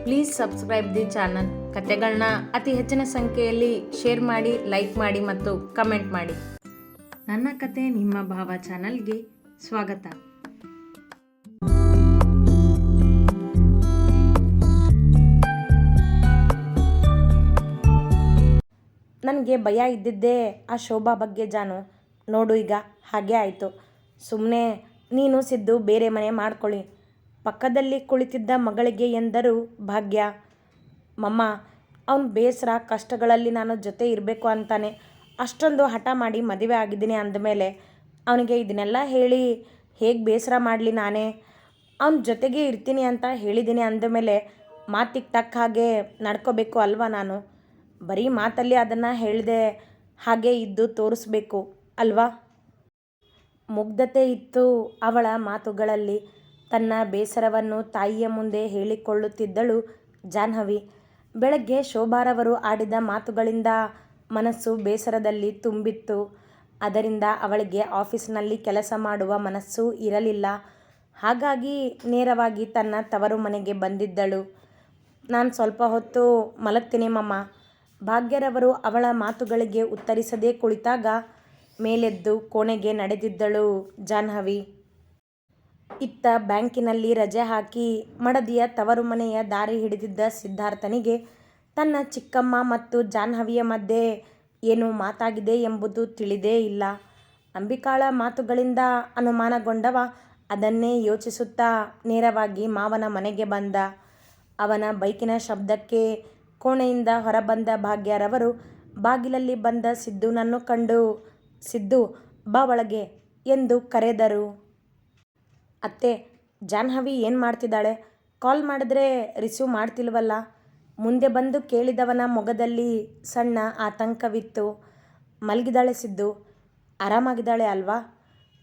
Please subscribe the channel. ಕತೆಗಳನ್ನ ಅತಿ ಹೆಚ್ಚಿನ ಸಂಖ್ಯೆಯಲ್ಲಿ ಶೇರ್ ಮಾಡಿ, ಲೈಕ್ ಮಾಡಿ ಮತ್ತು ಕಮೆಂಟ್ ಮಾಡಿ. ನನ್ನ ಕತೆ ನಿಮ್ಮ ಭಾವ ಚಾನಲ್ಗೆ ಸ್ವಾಗತ. ನನಗೆ ಭಯ ಇದ್ದಿದ್ದೇ ಆ ಶೋಭಾ ಬಗ್ಗೆ ಜಾನು. ನೋಡು ಈಗ ಹಾಗೆ ಆಯಿತು. ಸುಮ್ಮನೆ ನೀನು ಸಿದ್ದು ಬೇರೆ ಮನೆ ಮಾಡ್ಕೊಳ್ಳಿ. ಪಕ್ಕದಲ್ಲಿ ಕುಳಿತಿದ್ದ ಮಗಳಿಗೆ ಎಂದರು ಭಾಗ್ಯ. ಮಮ್ಮ, ಅವನ ಬೇಸರ ಕಷ್ಟಗಳಲ್ಲಿ ನಾನು ಜೊತೆ ಇರಬೇಕು ಅಂತಾನೆ ಅಷ್ಟೊಂದು ಹಠ ಮಾಡಿ ಮದುವೆ ಆಗಿದ್ದೀನಿ ಅಂದಮೇಲೆ ಅವನಿಗೆ ಇದನ್ನೆಲ್ಲ ಹೇಳಿ ಹೇಗೆ ಬೇಸರ ಮಾಡಲಿ? ನಾನೇ ಅವನ ಜೊತೆಗೆ ಇರ್ತೀನಿ ಅಂತ ಹೇಳಿದ್ದೀನಿ ಅಂದಮೇಲೆ ಮಾತಿಗೆ ತಕ್ಕ ಹಾಗೆ ನಡ್ಕೋಬೇಕು ಅಲ್ವಾ? ನಾನು ಬರೀ ಮಾತಲ್ಲಿ ಅದನ್ನು ಹೇಳಿದೆ ಹಾಗೆ ಇದ್ದು ತೋರಿಸ್ಬೇಕು ಅಲ್ವಾ? ಮುಗ್ಧತೆ ಇತ್ತು ಅವಳ ಮಾತುಗಳಲ್ಲಿ. ತನ್ನ ಬೇಸರವನ್ನು ತಾಯಿಯ ಮುಂದೆ ಹೇಳಿಕೊಳ್ಳುತ್ತಿದ್ದಳು ಜಾಹ್ನವಿ. ಬೆಳಗ್ಗೆ ಶೋಭಾರವರು ಆಡಿದ ಮಾತುಗಳಿಂದ ಮನಸ್ಸು ಬೇಸರದಲ್ಲಿ ತುಂಬಿತ್ತು. ಅದರಿಂದ ಅವಳಿಗೆ ಆಫೀಸ್ನಲ್ಲಿ ಕೆಲಸ ಮಾಡುವ ಮನಸ್ಸು ಇರಲಿಲ್ಲ. ಹಾಗಾಗಿ ನೇರವಾಗಿ ತನ್ನ ತವರು ಮನೆಗೆ ಬಂದಿದ್ದಳು. ನಾನು ಸ್ವಲ್ಪ ಹೊತ್ತು ಮಲಗ್ತೀನಿ ಮಮ್ಮ. ಭಾಗ್ಯರವರು ಅವಳ ಮಾತುಗಳಿಗೆ ಉತ್ತರಿಸದೇ ಕುಳಿತಾಗ ಮೇಲೆದ್ದು ಕೋಣೆಗೆ ನಡೆದಿದ್ದಳು ಜಾಹ್ನವಿ. ಇತ್ತ ಬ್ಯಾಂಕಿನಲ್ಲಿ ರಜೆ ಹಾಕಿ ಮಡದಿಯ ತವರು ಮನೆಯ ದಾರಿ ಹಿಡಿದಿದ್ದ ಸಿದ್ಧಾರ್ಥನಿಗೆ ತನ್ನ ಚಿಕ್ಕಮ್ಮ ಮತ್ತು ಜಾಹ್ನವಿಯ ಮಧ್ಯೆ ಏನು ಮಾತಾಗಿದೆ ಎಂಬುದು ತಿಳಿದೇ ಇಲ್ಲ. ಅಂಬಿಕಾಳ ಮಾತುಗಳಿಂದ ಅನುಮಾನಗೊಂಡವ ಅದನ್ನೇ ಯೋಚಿಸುತ್ತಾ ನೇರವಾಗಿ ಮಾವನ ಮನೆಗೆ ಬಂದ. ಅವನ ಬೈಕಿನ ಶಬ್ದಕ್ಕೆ ಕೋಣೆಯಿಂದ ಹೊರಬಂದ ಭಾಗ್ಯರವರು ಬಾಗಿಲಲ್ಲಿ ಬಂದ ಸಿದ್ದುನನ್ನು ಕಂಡು ಸಿದ್ದು ಬಾ ಒಳಗೆ ಎಂದು ಕರೆದರು. ಅತ್ತೆ, ಜಾಹ್ನವಿ ಏನು ಮಾಡ್ತಿದ್ದಾಳೆ? ಕಾಲ್ ಮಾಡಿದ್ರೆ ರಿಸೀವ್ ಮಾಡ್ತಿಲ್ವಲ್ಲ? ಮುಂದೆ ಬಂದು ಕೇಳಿದವನ ಮೊಗದಲ್ಲಿ ಸಣ್ಣ ಆತಂಕವಿತ್ತು. ಮಲಗಿದಾಳೆ ಸಿದ್ದು. ಆರಾಮಾಗಿದ್ದಾಳೆ ಅಲ್ವಾ?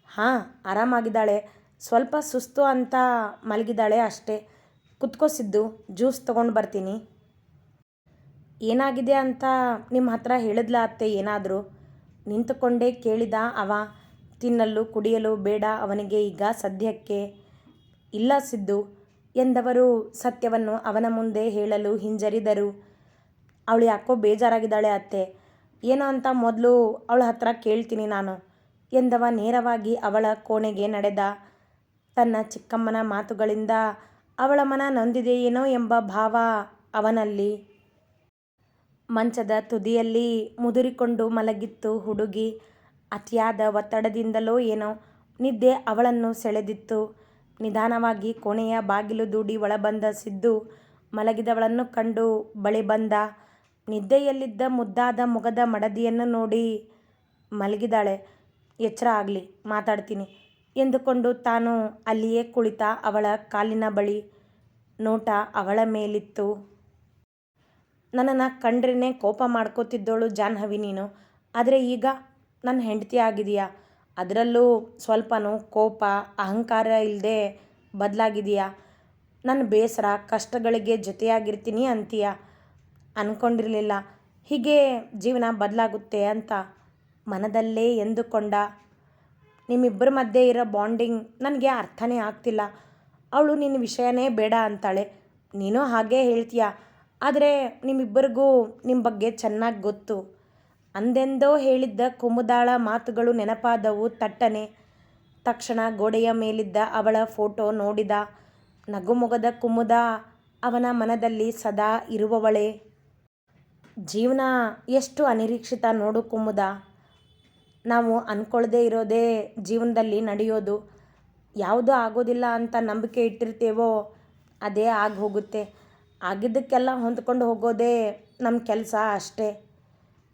ಹಾಂ, ಆರಾಮಾಗಿದ್ದಾಳೆ. ಸ್ವಲ್ಪ ಸುಸ್ತು ಅಂತ ಮಲಗಿದ್ದಾಳೆ ಅಷ್ಟೇ. ಕುತ್ಕೋ ಸಿದ್ದು, ಜ್ಯೂಸ್ ತೊಗೊಂಡು ಬರ್ತೀನಿ. ಏನಾಗಿದೆ ಅಂತ ನಿಮ್ಮ ಹತ್ರ ಹೇಳಿದ್ಲ ಅತ್ತೆ ಏನಾದರೂ? ನಿಂತುಕೊಂಡೇ ಕೇಳಿದ ಅವ. ತಿನ್ನಲು ಕುಡಿಯಲು ಬೇಡ ಅವನಿಗೆ ಈಗ ಸದ್ಯಕ್ಕೆ? ಇಲ್ಲ ಸಿದ್ದು ಎಂದವರು ಸತ್ಯವನ್ನು ಅವನ ಮುಂದೆ ಹೇಳಲು ಹಿಂಜರಿದರು. ಅವಳು ಯಾಕೋ ಬೇಜಾರಾಗಿದ್ದಾಳೆ ಅತ್ತೆ. ಏನೋ ಅಂತ ಮೊದಲು ಅವಳ ಹತ್ರ ಕೇಳ್ತೀನಿ ನಾನು ಎಂದವ ನೇರವಾಗಿ ಅವಳ ಕೋಣೆಗೆ ನಡೆದ. ತನ್ನ ಚಿಕ್ಕಮ್ಮನ ಮಾತುಗಳಿಂದ ಅವಳ ಮನ ನೊಂದಿದೆಯೇನೋ ಎಂಬ ಭಾವ ಅವನಲ್ಲಿ. ಮಂಚದ ತುದಿಯಲ್ಲಿ ಮುದುರಿಕೊಂಡು ಮಲಗಿತ್ತು ಹುಡುಗಿ. ಅತಿಯಾದ ಒತ್ತಡದಿಂದಲೋ ಏನೋ ನಿದ್ದೆ ಅವಳನ್ನು ಸೆಳೆದಿತ್ತು. ನಿಧಾನವಾಗಿ ಕೋಣೆಯ ಬಾಗಿಲು ದೂಡಿ ಒಳಬಂದ ಸಿದ್ದು ಮಲಗಿದವಳನ್ನು ಕಂಡು ಬಳಿ ಬಂದ. ನಿದ್ದೆಯಲ್ಲಿದ್ದ ಮುದ್ದಾದ ಮೊಗದ ಮಡದಿಯನ್ನು ನೋಡಿ ಮಲಗಿದಾಳೆ, ಎಚ್ಚರ ಆಗಲಿ ಮಾತಾಡ್ತೀನಿ ಎಂದುಕೊಂಡು ತಾನು ಅಲ್ಲಿಯೇ ಕುಳಿತ ಅವಳ ಕಾಲಿನ ಬಳಿ. ನೋಟ ಅವಳ ಮೇಲಿತ್ತು. ನನ್ನನ್ನು ಕಂಡ್ರೇ ಕೋಪ ಮಾಡ್ಕೋತಿದ್ದೋಳು ಜಾಹ್ನವಿ ನೀನು. ಆದರೆ ಈಗ ನನ್ನ ಹೆಂಡತಿ ಆಗಿದೆಯಾ? ಅದರಲ್ಲೂ ಸ್ವಲ್ಪನೂ ಕೋಪ ಅಹಂಕಾರ ಇಲ್ಲದೆ ಬದಲಾಗಿದೆಯಾ? ನನ್ನ ಬೇಸರ ಕಷ್ಟಗಳಿಗೆ ಜೊತೆಯಾಗಿರ್ತೀನಿ ಅಂತೀಯ? ಅಂದ್ಕೊಂಡಿರಲಿಲ್ಲ ಹೀಗೆ ಜೀವನ ಬದಲಾಗುತ್ತೆ ಅಂತ. ಮನದಲ್ಲೇ ಎಂದುಕೊಂಡ. ನಿಮ್ಮಿಬ್ಬರ ಮಧ್ಯೆ ಇರೋ ಬಾಂಡಿಂಗ್ ನನಗೆ ಅರ್ಥನೇ ಆಗ್ತಿಲ್ಲ. ಅವಳು ನಿನ್ನ ವಿಷಯನೇ ಬೇಡ ಅಂತಾಳೆ, ನೀನು ಹಾಗೇ ಹೇಳ್ತೀಯ. ಆದರೆ ನಿಮ್ಮಿಬ್ಬರಿಗೂ ನಿಮ್ಮ ಬಗ್ಗೆ ಚೆನ್ನಾಗಿ ಗೊತ್ತು. ಅಂದೆಂದೋ ಹೇಳಿದ್ದ ಕುಮುದಾಳ ಮಾತುಗಳು ನೆನಪಾದವು ತಟ್ಟನೆ. ತಕ್ಷಣ ಗೋಡೆಯ ಮೇಲಿದ್ದ ಅವಳ ಫೋಟೋ ನೋಡಿದ. ನಗುಮೊಗದ ಕುಮುದ ಅವನ ಮನದಲ್ಲಿ ಸದಾ ಇರುವವಳೇ. ಜೀವನ ಎಷ್ಟು ಅನಿರೀಕ್ಷಿತ ನೋಡು ಕುಮುದ. ನಾವು ಅಂದ್ಕೊಳ್ಳದೆ ಇರೋದೇ ಜೀವನದಲ್ಲಿ ನಡೆಯೋದು. ಯಾವುದೂ ಆಗೋದಿಲ್ಲ ಅಂತ ನಂಬಿಕೆ ಇಟ್ಟಿರ್ತೇವೋ ಅದೇ ಆಗಿ ಹೋಗುತ್ತೆ. ಆಗಿದ್ದಕ್ಕೆಲ್ಲ ಹೊಂದ್ಕೊಂಡು ಹೋಗೋದೇ ನಮ್ಮ ಕೆಲಸ ಅಷ್ಟೇ.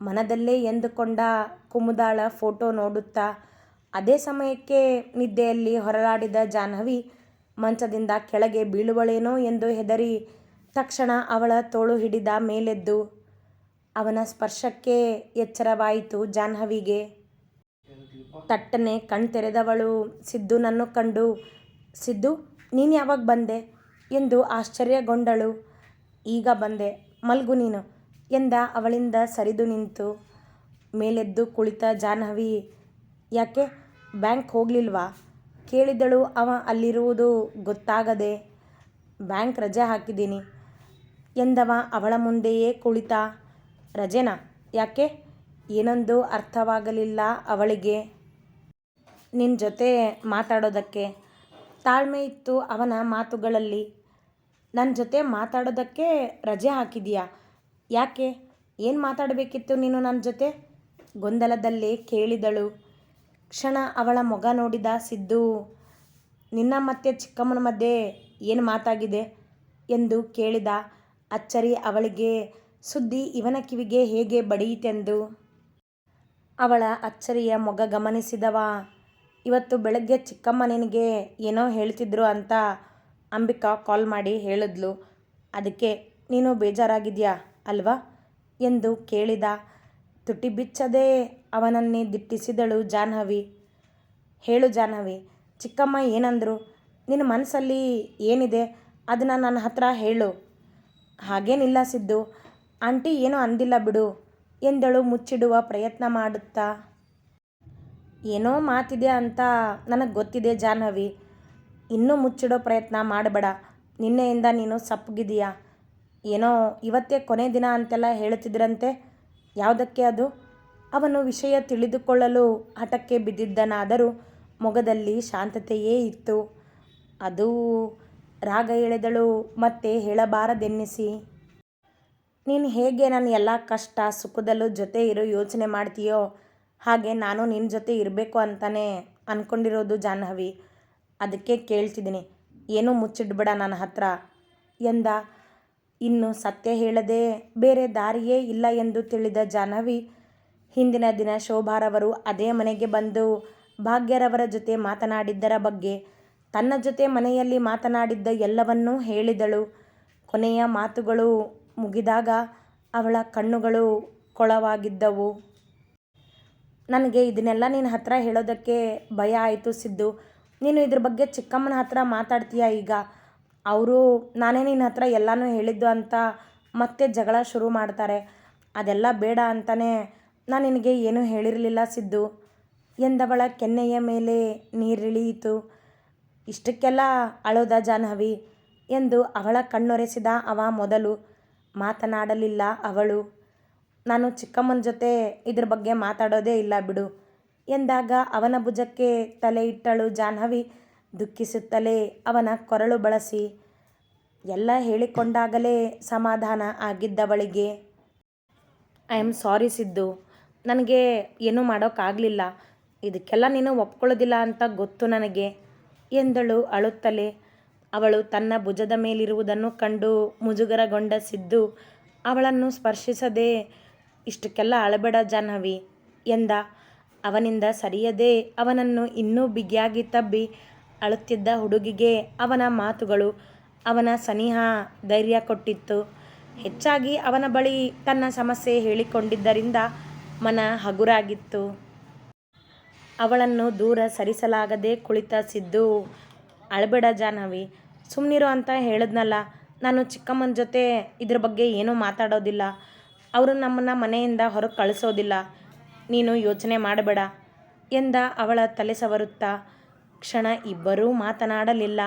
ಮನದಲ್ಲೇ ಎಂದುಕೊಂಡ ಕುಮುದಾಳ ಫೋಟೋ ನೋಡುತ್ತಾ. ಅದೇ ಸಮಯಕ್ಕೆ ನಿದ್ದೆಯಲ್ಲಿ ಹೊರಳಾಡಿದ ಜಾಹ್ನವಿ ಮಂಚದಿಂದ ಕೆಳಗೆ ಬೀಳುವಳೇನೋ ಎಂದು ಹೆದರಿ ತಕ್ಷಣ ಅವಳ ತೋಳು ಹಿಡಿದ ಮೇಲೆದ್ದು. ಅವನ ಸ್ಪರ್ಶಕ್ಕೆ ಎಚ್ಚರವಾಯಿತು ಜಾಹ್ನವಿಗೆ. ತಟ್ಟನೆ ಕಣ್ತೆರೆದವಳು ಸಿದ್ದುನನ್ನು ಕಂಡು, ಸಿದ್ದು ನೀನು ಯಾವಾಗ ಬಂದೆ ಎಂದು ಆಶ್ಚರ್ಯಗೊಂಡಳು. ಈಗ ಬಂದೆ, ಮಲ್ಗು ನೀನು ಎಂದ ಅವಳಿಂದ ಸರಿದು ನಿಂತು. ಮೇಲೆದ್ದು ಕುಳಿತ ಜಾಹ್ನವಿ, ಯಾಕೆ ಬ್ಯಾಂಕ್ ಹೋಗಲಿಲ್ವಾ ಕೇಳಿದಳು ಅವ ಅಲ್ಲಿರುವುದು ಗೊತ್ತಾಗದೆ. ಬ್ಯಾಂಕ್ ರಜೆ ಹಾಕಿದ್ದೀನಿ. ಎಂದವ ಅವಳ ಮುಂದೆಯೇ ಕುಳಿತ. ರಜೆನಾ? ಯಾಕೆ? ಏನೊಂದು ಅರ್ಥವಾಗಲಿಲ್ಲ ಅವಳಿಗೆ. ನಿನ್ನ ಜೊತೆ ಮಾತಾಡೋದಕ್ಕೆ. ತಾಳ್ಮೆ ಇತ್ತು ಅವನ ಮಾತುಗಳಲ್ಲಿ. ನನ್ನ ಜೊತೆ ಮಾತಾಡೋದಕ್ಕೆ ರಜೆ ಹಾಕಿದೀಯಾ? ಯಾಕೆ? ಏನು ಮಾತಾಡಬೇಕಿತ್ತು ನೀನು ನನ್ನ ಜೊತೆ? ಗೊಂದಲದಲ್ಲೇ ಕೇಳಿದಳು. ಕ್ಷಣ ಅವಳ ಮೊಗ ನೋಡಿದ ಸಿದ್ದು. ನಿನ್ನ ಮತ್ತೆ ಚಿಕ್ಕಮ್ಮನ ಮಧ್ಯೆ ಏನು ಮಾತಾಗಿದೆ ಎಂದು ಕೇಳಿದ. ಅಚ್ಚರಿ ಅವಳಿಗೆ. ಸುದ್ದಿ ಇವನ ಕಿವಿಗೆ ಹೇಗೆ ಬಡಿಯಿತೆಂದು. ಅವಳ ಅಚ್ಚರಿಯ ಮೊಗ ಗಮನಿಸಿದವ. ಇವತ್ತು ಬೆಳಗ್ಗೆ ಚಿಕ್ಕಮ್ಮ ನಿನಗೆ ಏನೋ ಹೇಳ್ತಿದ್ರು ಅಂತ ಅಂಬಿಕಾ ಕಾಲ್ ಮಾಡಿ ಹೇಳಿದ್ಲು. ಅದಕ್ಕೆ ನೀನು ಬೇಜಾರಾಗಿದ್ಯಾ ಅಲ್ವಾ ಎಂದು ಕೇಳಿದ. ತುಟಿ ಬಿಚ್ಚದೆ ಅವನನ್ನೇ ದಿಟ್ಟಿಸಿದಳು ಜಾಹ್ನವಿ. ಹೇಳು ಜಾಹ್ನವಿ, ಚಿಕ್ಕಮ್ಮ ಏನಂದ್ರು? ನಿನ್ನ ಮನಸ್ಸಲ್ಲಿ ಏನಿದೆ ಅದನ್ನು ನನ್ನ ಹತ್ರ ಹೇಳು. ಹಾಗೇನಿಲ್ಲ ಸಿದ್ದು, ಆಂಟಿ ಏನೂ ಅಂದಿಲ್ಲ ಬಿಡು ಎಂದಳು ಮುಚ್ಚಿಡುವ ಪ್ರಯತ್ನ ಮಾಡುತ್ತಾ. ಏನೋ ಮಾತಿದೆ ಅಂತ ನನಗೆ ಗೊತ್ತಿದೆ ಜಾಹ್ನವಿ. ಇನ್ನೂ ಮುಚ್ಚಿಡೋ ಪ್ರಯತ್ನ ಮಾಡಬೇಡ. ನಿನ್ನೆಯಿಂದ ನೀನು ಸಪ್ಪಗಿದೀಯಾ. ಏನೋ ಇವತ್ತೇ ಕೊನೆ ದಿನ ಅಂತೆಲ್ಲ ಹೇಳ್ತಿದ್ರಂತೆ. ಯಾವುದಕ್ಕೆ ಅದು? ಅವನು ವಿಷಯ ತಿಳಿದುಕೊಳ್ಳಲು ಹಠಕ್ಕೆ ಬಿದ್ದಿದ್ದನಾದರೂ ಮೊಗದಲ್ಲಿ ಶಾಂತತೆಯೇ ಇತ್ತು. ಅದು ರಾಗ ಎಳೆದಳು ಮತ್ತೆ ಹೇಳಬಾರದೆನ್ನಿಸಿ. ನೀನು ಹೇಗೆ ನನ್ನ ಎಲ್ಲ ಕಷ್ಟ ಸುಖದಲ್ಲೂ ಜೊತೆ ಇರೋ ಯೋಚನೆ ಮಾಡ್ತೀಯೋ ಹಾಗೆ ನಾನು ನಿನ್ನ ಜೊತೆ ಇರಬೇಕು ಅಂತಾನೆ ಅಂದ್ಕೊಂಡಿರೋದು ಜಾಹ್ನವಿ. ಅದಕ್ಕೆ ಕೇಳ್ತಿದ್ದೀನಿ, ಏನೂ ಮುಚ್ಚಿಡ್ಬೇಡ ನನ್ನ ಹತ್ರ ಎಂದ. ಇನ್ನು ಸತ್ಯ ಹೇಳದೆ ಬೇರೆ ದಾರಿಯೇ ಇಲ್ಲ ಎಂದು ತಿಳಿದ ಜಾಹ್ನವಿ ಹಿಂದಿನ ದಿನ ಶೋಭಾರವರು ಅದೇ ಮನೆಗೆ ಬಂದು ಭಾಗ್ಯರವರ ಜೊತೆ ಮಾತನಾಡಿದ್ದರ ಬಗ್ಗೆ, ತನ್ನ ಜೊತೆ ಮನೆಯಲ್ಲಿ ಮಾತನಾಡಿದ್ದ ಎಲ್ಲವನ್ನೂ ಹೇಳಿದಳು. ಕೊನೆಯ ಮಾತುಗಳು ಮುಗಿದಾಗ ಅವಳ ಕಣ್ಣುಗಳು ಕೊಳವಾಗಿದ್ದವು. ನನಗೆ ಇದನ್ನೆಲ್ಲ ನಿನ್ನ ಹತ್ರ ಹೇಳೋದಕ್ಕೆ ಭಯ ಆಯಿತು ಸಿದ್ದು. ನೀನು ಇದ್ರ ಬಗ್ಗೆ ಚಿಕ್ಕಮ್ಮನ ಹತ್ರ ಮಾತಾಡ್ತೀಯ ಈಗ. ಅವರು ನಾನೇ ನಿನ್ನ ಹತ್ರ ಎಲ್ಲನೂ ಹೇಳಿದ್ದು ಅಂತ ಮತ್ತೆ ಜಗಳ ಶುರು ಮಾಡ್ತಾರೆ. ಅದೆಲ್ಲ ಬೇಡ ಅಂತಾನೆ ನಾನು ನಿನಗೆ ಏನೂ ಹೇಳಿರಲಿಲ್ಲ ಸಿದ್ದು ಎಂದವಳ ಕೆನ್ನೆಯ ಮೇಲೆ ನೀರಿಳಿಯಿತು. ಇಷ್ಟಕ್ಕೆಲ್ಲ ಅಳೋದ ಜಾಹ್ನವಿ ಎಂದು ಅವಳ ಕಣ್ಣೊರೆಸಿದ ಅವ. ಮೊದಲು ಮಾತನಾಡಲಿಲ್ಲ ಅವಳು. ನಾನು ಚಿಕ್ಕಮ್ಮನ ಜೊತೆ ಇದ್ರ ಬಗ್ಗೆ ಮಾತಾಡೋದೇ ಇಲ್ಲ ಬಿಡು ಎಂದಾಗ ಅವನ ಭುಜಕ್ಕೆ ತಲೆ ಇಟ್ಟಳು ಜಾಹ್ನವಿ ದುಃಖಿಸುತ್ತಲೇ ಅವನ ಕೊರಳು ಬಳಸಿ. ಎಲ್ಲ ಹೇಳಿಕೊಂಡಾಗಲೇ ಸಮಾಧಾನ ಆಗಿದ್ದವಳಿಗೆ. ಐ ಆಮ್ ಸಾರಿ ಸಿದ್ದು, ನನಗೆ ಏನೂ ಮಾಡೋಕ್ಕಾಗಲಿಲ್ಲ. ಇದಕ್ಕೆಲ್ಲ ನೀನು ಒಪ್ಕೊಳ್ಳೋದಿಲ್ಲ ಅಂತ ಗೊತ್ತು ನನಗೆ ಎಂದಳು ಅಳುತ್ತಲೇ. ಅವಳು ತನ್ನ ಭುಜದ ಮೇಲಿರುವುದನ್ನು ಕಂಡು ಮುಜುಗರಗೊಂಡ ಸಿದ್ದು ಅವಳನ್ನು ಸ್ಪರ್ಶಿಸದೆ, ಇಷ್ಟಕ್ಕೆಲ್ಲ ಅಳಬೇಡ ಜಾಹ್ನವಿ ಎಂದ. ಅವನಿಂದ ಸರಿಯದೆ ಅವನನ್ನು ಇನ್ನೂ ಬಿಗಿಯಾಗಿ ತಬ್ಬಿ ಅಳುತ್ತಿದ್ದ ಹುಡುಗಿಗೆ ಅವನ ಮಾತುಗಳು, ಅವನ ಸನಿಹ ಧೈರ್ಯ ಕೊಟ್ಟಿತ್ತು. ಹೆಚ್ಚಾಗಿ ಅವನ ಬಳಿ ತನ್ನ ಸಮಸ್ಯೆ ಹೇಳಿಕೊಂಡಿದ್ದರಿಂದ ಮನ ಹಗುರಾಗಿತ್ತು. ಅವಳನ್ನು ದೂರ ಸರಿಸಲಾಗದೆ ಕುಳಿತ ಸಿದ್ದು, ಅಳಬೇಡ ಜಾಹ್ನವಿ, ಸುಮ್ಮನಿರು ಅಂತ ಹೇಳಿದ್ನಲ್ಲ. ನಾನು ಚಿಕ್ಕಮ್ಮನ ಜೊತೆ ಇದ್ರ ಬಗ್ಗೆ ಏನೂ ಮಾತಾಡೋದಿಲ್ಲ. ಅವರು ನಮ್ಮನ್ನು ಮನೆಯಿಂದ ಹೊರಗೆ ಕಳಿಸೋದಿಲ್ಲ. ನೀನು ಯೋಚನೆ ಮಾಡಬೇಡ ಎಂದ ಅವಳ ತಲೆ ಸವರುತ್ತಾ. ಕ್ಷಣ ಇಬ್ಬರೂ ಮಾತನಾಡಲಿಲ್ಲ.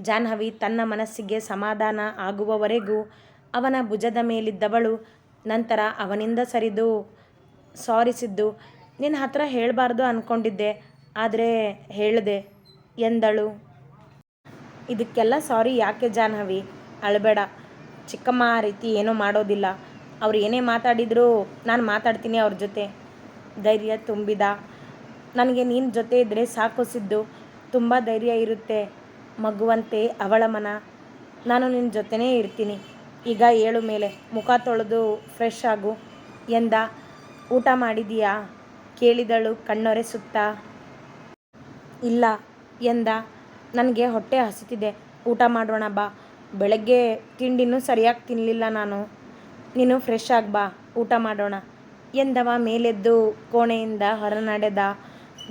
ಜಾಹ್ನವಿ ತನ್ನ ಮನಸ್ಸಿಗೆ ಸಮಾಧಾನ ಆಗುವವರೆಗೂ ಅವನ ಭುಜದ ಮೇಲಿದ್ದವಳು ನಂತರ ಅವನಿಂದ ಸರಿದು, ಸಾರಿ ಸಿದ್ದು, ನಿನ್ನ ಹತ್ರ ಹೇಳಬಾರ್ದು ಅಂದ್ಕೊಂಡಿದ್ದೆ, ಆದರೆ ಹೇಳಿದೆ ಎಂದಳು. ಇದಕ್ಕೆಲ್ಲ ಸಾರಿ ಯಾಕೆ ಜಾಹ್ನವಿ? ಅಳಬೇಡ. ಚಿಕ್ಕಮ್ಮ ಆ ರೀತಿ ಏನೂ ಮಾಡೋದಿಲ್ಲ. ಅವ್ರು ಏನೇ ಮಾತಾಡಿದರೂ ನಾನು ಮಾತಾಡ್ತೀನಿ ಅವ್ರ ಜೊತೆ ಧೈರ್ಯ ತುಂಬಿದ. ನನಗೆ ನಿನ್ನ ಜೊತೆ ಇದ್ದರೆ ಸಾಕು ಸಿದ್ದು, ತುಂಬ ಧೈರ್ಯ ಇರುತ್ತೆ. ಮಗುವಂತೆ ಅವಳ ಮನ. ನಾನು ನಿನ್ನ ಜೊತೆನೇ ಇರ್ತೀನಿ. ಈಗ ಏಳು ಮೇಲೆ ಮುಖ ತೊಳೆದು ಫ್ರೆಶ್ ಆಗು ಎಂದ. ಊಟ ಮಾಡಿದೀಯಾ ಕೇಳಿದಳು ಕಣ್ಣೊರೆಸುತ್ತಾ. ಇಲ್ಲ ಎಂದ. ನನಗೆ ಹೊಟ್ಟೆ ಹಸಿತಿದೆ, ಊಟ ಮಾಡೋಣ ಬಾ. ಬೆಳಗ್ಗೆ ತಿಂಡಿನೂ ಸರಿಯಾಗಿ ತಿನ್ನಲಿಲ್ಲ ನಾನು. ನೀನು ಫ್ರೆಶ್ ಆಗಿ ಬಾ, ಊಟ ಮಾಡೋಣ ಎಂದವ ಮೇಲೆದ್ದು ಕೋಣೆಯಿಂದ ಹೊರ ನಡೆದ.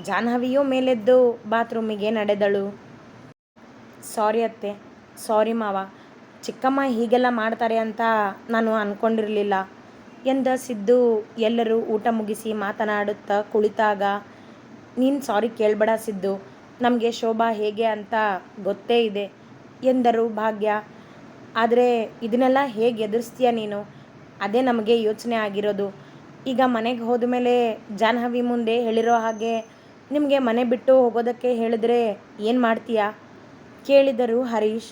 ಜಾಹ್ನವಿಯೂ ಮೇಲೆದ್ದು ಬಾತ್ರೂಮಿಗೆ ನಡೆದಳು. ಸಾರಿ ಅತ್ತೆ, ಸಾರಿ ಮಾವ, ಚಿಕ್ಕಮ್ಮ ಹೀಗೆಲ್ಲ ಮಾಡ್ತಾರೆ ಅಂತ ನಾನು ಅಂದ್ಕೊಂಡಿರಲಿಲ್ಲ ಎಂದ ಸಿದ್ದು ಎಲ್ಲರೂ ಊಟ ಮುಗಿಸಿ ಮಾತನಾಡುತ್ತಾ ಕುಳಿತಾಗ. ನೀನು ಸಾರಿ ಕೇಳಬೇಡ ಸಿದ್ದು, ನಮಗೆ ಶೋಭಾ ಹೇಗೆ ಅಂತ ಗೊತ್ತೇ ಇದೆ ಎಂದರು ಭಾಗ್ಯ. ಆದರೆ ಇದನ್ನೆಲ್ಲ ಹೇಗೆ ಎದುರಿಸ್ತೀಯ ನೀನು? ಅದೇ ನಮಗೆ ಯೋಚನೆ ಆಗಿರೋದು. ಈಗ ಮನೆಗೆ ಹೋದ ಮೇಲೆ ಜಾಹ್ನವಿ ಮುಂದೆ ಹೇಳಿರೋ ಹಾಗೆ ನಿಮಗೆ ಮನೆ ಬಿಟ್ಟು ಹೋಗೋದಕ್ಕೆ ಹೇಳಿದ್ರೆ ಏನು ಮಾಡ್ತೀಯಾ? ಕೇಳಿದರು ಹರೀಶ್.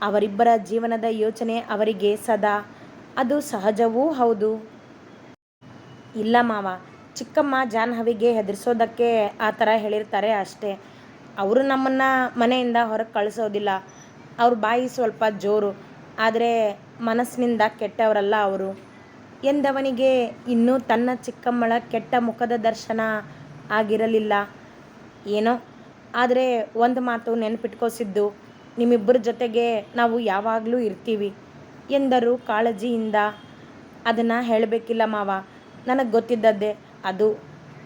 ಅವರಿಬ್ಬರ ಜೀವನದ ಯೋಚನೆ ಅವರಿಗೆ ಸದಾ. ಅದು ಸಹಜವೂ ಹೌದು. ಇಲ್ಲ ಮಾವ, ಚಿಕ್ಕಮ್ಮ ಜಾಹ್ನವಿಗೆ ಹೆದರಿಸೋದಕ್ಕೆ ಆ ಥರ ಹೇಳಿರ್ತಾರೆ ಅಷ್ಟೇ. ಅವರು ನಮ್ಮನ್ನು ಮನೆಯಿಂದ ಹೊರಗೆ ಕಳಿಸೋದಿಲ್ಲ. ಅವ್ರ ಬಾಯಿ ಸ್ವಲ್ಪ ಜೋರು, ಆದರೆ ಮನಸ್ಸಿನಿಂದ ಕೆಟ್ಟವರಲ್ಲ ಅವರು ಎಂದವನಿಗೆ ಇನ್ನೂ ತನ್ನ ಚಿಕ್ಕಮ್ಮಳ ಕೆಟ್ಟ ಮುಖದ ದರ್ಶನ ಆಗಿರಲಿಲ್ಲ. ಏನೋ, ಆದರೆ ಒಂದು ಮಾತು ನೆನಪಿಟ್ಕೋಸಿದ್ದು, ನಿಮ್ಮಿಬ್ಬರ ಜೊತೆಗೆ ನಾವು ಯಾವಾಗಲೂ ಇರ್ತೀವಿ ಎಂದರು ಕಾಳಜಿಯಿಂದ. ಅದನ್ನು ಹೇಳಬೇಕಿಲ್ಲ ಮಾವ, ನನಗೆ ಗೊತ್ತಿದ್ದದ್ದೇ ಅದು.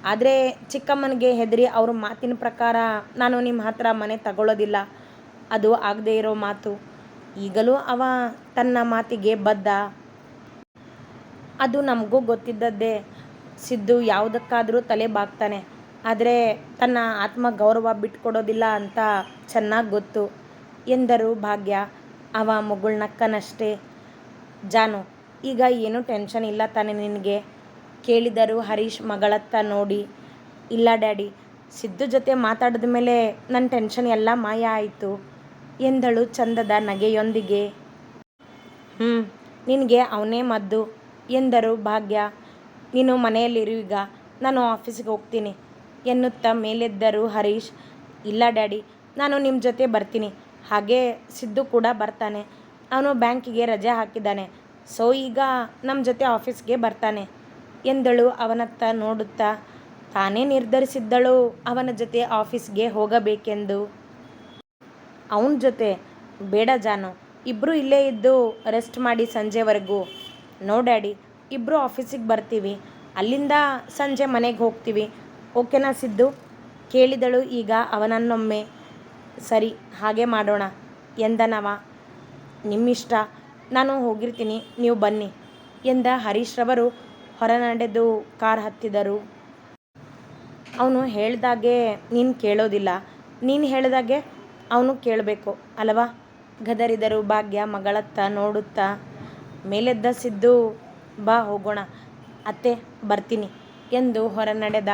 ಆದರೆ ಚಿಕ್ಕಮ್ಮನಿಗೆ ಹೆದರಿ ಅವ್ರ ಮಾತಿನ ಪ್ರಕಾರ ನಾನು ನಿಮ್ಮ ಹತ್ರ ಮನೆ ತಗೊಳ್ಳೋದಿಲ್ಲ. ಅದು ಆಗದೇ ಇರೋ ಮಾತು. ಈಗಲೂ ಅವ ತನ್ನ ಮಾತಿಗೆ ಬದ್ಧ. ಅದು ನಮಗೂ ಗೊತ್ತಿದ್ದದ್ದೇ. ಸಿದ್ದು ಯಾವುದಕ್ಕಾದರೂ ತಲೆ ಬಾಗ್ತಾನೆ, ಆದರೆ ತನ್ನ ಆತ್ಮಗೌರವ ಬಿಟ್ಕೊಡೋದಿಲ್ಲ ಅಂತ ಚೆನ್ನಾಗಿ ಗೊತ್ತು ಎಂದರು ಭಾಗ್ಯ. ಅವ ಮುಗುಳ್ನಕ್ಕನಷ್ಟೇ. ಜಾನು, ಈಗ ಏನೂ ಟೆನ್ಷನ್ ಇಲ್ಲ ತಾನೆ ನಿನಗೆ? ಕೇಳಿದರು ಹರೀಶ್ ಮಗಳತ್ತ ನೋಡಿ. ಇಲ್ಲ ಡ್ಯಾಡಿ, ಸಿದ್ದು ಜೊತೆ ಮಾತಾಡಿದ ಮೇಲೆ ನನ್ನ ಟೆನ್ಷನ್ ಎಲ್ಲ ಮಾಯ ಆಯಿತು ಎಂದಳು ಚಂದದ ನಗೆಯೊಂದಿಗೆ. ನಿನಗೆ ಅವನೇ ಮದ್ದು ಎಂದರು ಭಾಗ್ಯ. ನೀನು ಮನೆಯಲ್ಲಿರು, ಈಗ ನಾನು ಆಫೀಸಿಗೆ ಹೋಗ್ತೀನಿ ಎನ್ನುತ್ತಾ ಮೇಲೆದ್ದರು ಹರೀಶ್. ಇಲ್ಲ ಡ್ಯಾಡಿ, ನಾನು ನಿಮ್ಮ ಜೊತೆ ಬರ್ತೀನಿ. ಹಾಗೆ ಸಿದ್ದು ಕೂಡ ಬರ್ತಾನೆ. ಅವನು ಬ್ಯಾಂಕಿಗೆ ರಜೆ ಹಾಕಿದ್ದಾನೆ, ಸೊ ಈಗ ನಮ್ಮ ಜೊತೆ ಆಫೀಸ್ಗೆ ಬರ್ತಾನೆ ಎಂದಳು ಅವನತ್ತ ನೋಡುತ್ತಾ. ತಾನೇ ನಿರ್ಧರಿಸಿದ್ದಳು ಅವನ ಜೊತೆ ಆಫೀಸ್ಗೆ ಹೋಗಬೇಕೆಂದು. ಅವನ ಜೊತೆ ಬೇಡ ಜಾನು, ಇಬ್ಬರು ಇಲ್ಲೇ ಇದ್ದು ರೆಸ್ಟ್ ಮಾಡಿ ಸಂಜೆವರೆಗೂ. ನೋ ಡ್ಯಾಡಿ, ಇಬ್ಬರು ಆಫೀಸಿಗೆ ಬರ್ತೀವಿ, ಅಲ್ಲಿಂದ ಸಂಜೆ ಮನೆಗೆ ಹೋಗ್ತೀವಿ. ಓಕೆನಾ ಸಿದ್ದು? ಕೇಳಿದಳು ಈಗ ಅವನನ್ನೊಮ್ಮೆ. ಸರಿ, ಹಾಗೆ ಮಾಡೋಣ ಎಂದನವ. ನಿಮ್ಮಿಷ್ಟ, ನಾನು ಹೋಗಿರ್ತೀನಿ, ನೀವು ಬನ್ನಿ ಎಂದ ಹರೀಶ್ರವರು ಹೊರ ನಡೆದು ಕಾರ್ ಹತ್ತಿದರು. ಅವನು ಹೇಳ್ದಾಗೆ ನೀನು ಕೇಳೋದಿಲ್ಲ, ನೀನು ಹೇಳ್ದಾಗೆ ಅವನು ಕೇಳಬೇಕು ಅಲ್ವಾ? ಗದರಿದರು ಭಾಗ್ಯ ಮಗಳತ್ತ ನೋಡುತ್ತಾ. ಮೇಲೆದ್ದ ಸಿದ್ದು, ಬಾ ಹೋಗೋಣ ಅತ್ತೆ, ಬರ್ತೀನಿ ಎಂದು ಹೊರ ನಡೆದ.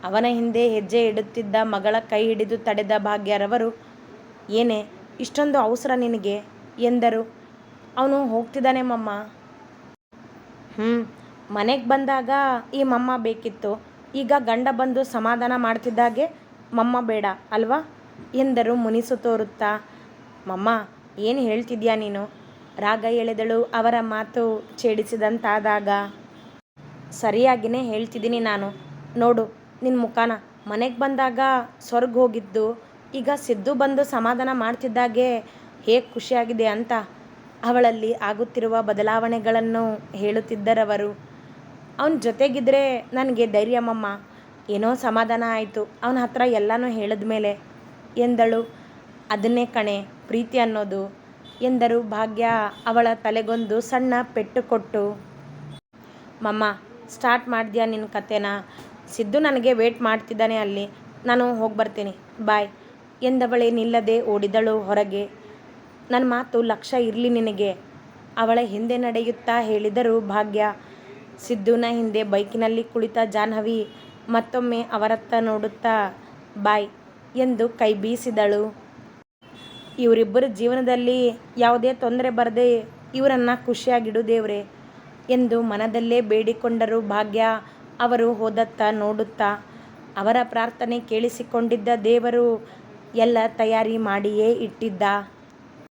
ಅವನ ಹಿಂದೆ ಹೆಜ್ಜೆ ಇಡುತ್ತಿದ್ದ ಮಗಳ ಕೈ ಹಿಡಿದು ತಡೆದ ಭಾಗ್ಯರವರು. ಏನೇ ಇಷ್ಟೊಂದು ಅವಸರ ನಿನಗೆ ಎಂದರು. ಅವನು ಹೋಗ್ತಿದ್ದಾನೆ ಮಮ್ಮ. ಮನೆಗೆ ಬಂದಾಗ ಈ ಮಮ್ಮ ಬೇಕಿತ್ತು, ಈಗ ಗಂಡ ಬಂದು ಸಮಾಧಾನ ಮಾಡ್ತಿದ್ದಾಗೆ ಮಮ್ಮ ಬೇಡ ಅಲ್ವಾ ಎಂದರು ಮುನಿಸು ತೋರುತ್ತಾ. ಮಮ್ಮ, ಏನು ಹೇಳ್ತಿದ್ಯಾ ನೀನು? ರಾಗ ಎಳೆದಳು ಅವರ ಮಾತು ಛೇಡಿಸಿದಂತಾದಾಗ. ಸರಿಯಾಗಿಯೇ ಹೇಳ್ತಿದ್ದೀನಿ ನಾನು. ನೋಡು ನಿನ್ನ ಮುಖಾನ, ಮನೆಗೆ ಬಂದಾಗ ಸ್ವರ್ಗ ಹೋಗಿದ್ದು ಈಗ ಸಿದ್ದು ಬಂದು ಸಮಾಧಾನ ಮಾಡ್ತಿದ್ದಾಗೆ ಹೇಗೆ ಖುಷಿಯಾಗಿದೆ ಅಂತ ಅವಳಲ್ಲಿ ಆಗುತ್ತಿರುವ ಬದಲಾವಣೆಗಳನ್ನು ಹೇಳುತ್ತಿದ್ದರವರು. ಅವನ ಜೊತೆಗಿದ್ರೆ ನನಗೆ ಧೈರ್ಯ ಮಮ್ಮ, ಏನೋ ಸಮಾಧಾನ ಆಯಿತು ಅವನ ಹತ್ರ ಎಲ್ಲನೂ ಹೇಳಿದ ಮೇಲೆ ಎಂದಳು. ಅದನ್ನೇ ಕಣೆ ಪ್ರೀತಿ ಅನ್ನೋದು ಎಂದರು ಭಾಗ್ಯ ಅವಳ ತಲೆಗೊಂದು ಸಣ್ಣ ಪೆಟ್ಟು ಕೊಟ್ಟು. ಮಮ್ಮ, ಸ್ಟಾರ್ಟ್ ಮಾಡಿದ್ಯಾ ನಿನ್ನ ಕತೆನ? ಸಿದ್ದು ನನಗೆ ವೇಟ್ ಮಾಡ್ತಿದ್ದಾನೆ ಅಲ್ಲಿ, ನಾನು ಹೋಗಿ ಬರ್ತೀನಿ, ಬಾಯ್ ಎಂದವಳೇ ನಿಲ್ಲದೆ ಓಡಿದಳು ಹೊರಗೆ. ನನ್ನ ಮಾತು ಲಕ್ಷ್ಯ ಇರಲಿ ನಿನಗೆ, ಅವಳ ಹಿಂದೆ ನಡೆಯುತ್ತಾ ಹೇಳಿದರು ಭಾಗ್ಯ. ಸಿದ್ದುನ ಹಿಂದೆ ಬೈಕಿನಲ್ಲಿ ಕುಳಿತ ಜಾಹ್ನವಿ ಮತ್ತೊಮ್ಮೆ ಅವರತ್ತ ನೋಡುತ್ತಾ ಬಾಯ್ ಎಂದು ಕೈ ಬೀಸಿದಳು. ಇವರಿಬ್ಬರ ಜೀವನದಲ್ಲಿ ಯಾವುದೇ ತೊಂದರೆ ಬರದೆ ಇವರನ್ನು ಖುಷಿಯಾಗಿಡು ದೇವ್ರೆ ಎಂದು ಮನದಲ್ಲೇ ಬೇಡಿಕೊಂಡರು ಭಾಗ್ಯ. ಅವರು ಹೋದತ್ತ ನೋಡುತ್ತಾ. ಅವರ ಪ್ರಾರ್ಥನೆ ಕೇಳಿಸಿಕೊಂಡಿದ್ದ ದೇವರು ಎಲ್ಲ ತಯಾರಿ ಮಾಡಿಯೇ ಇಟ್ಟಿದ್ದ.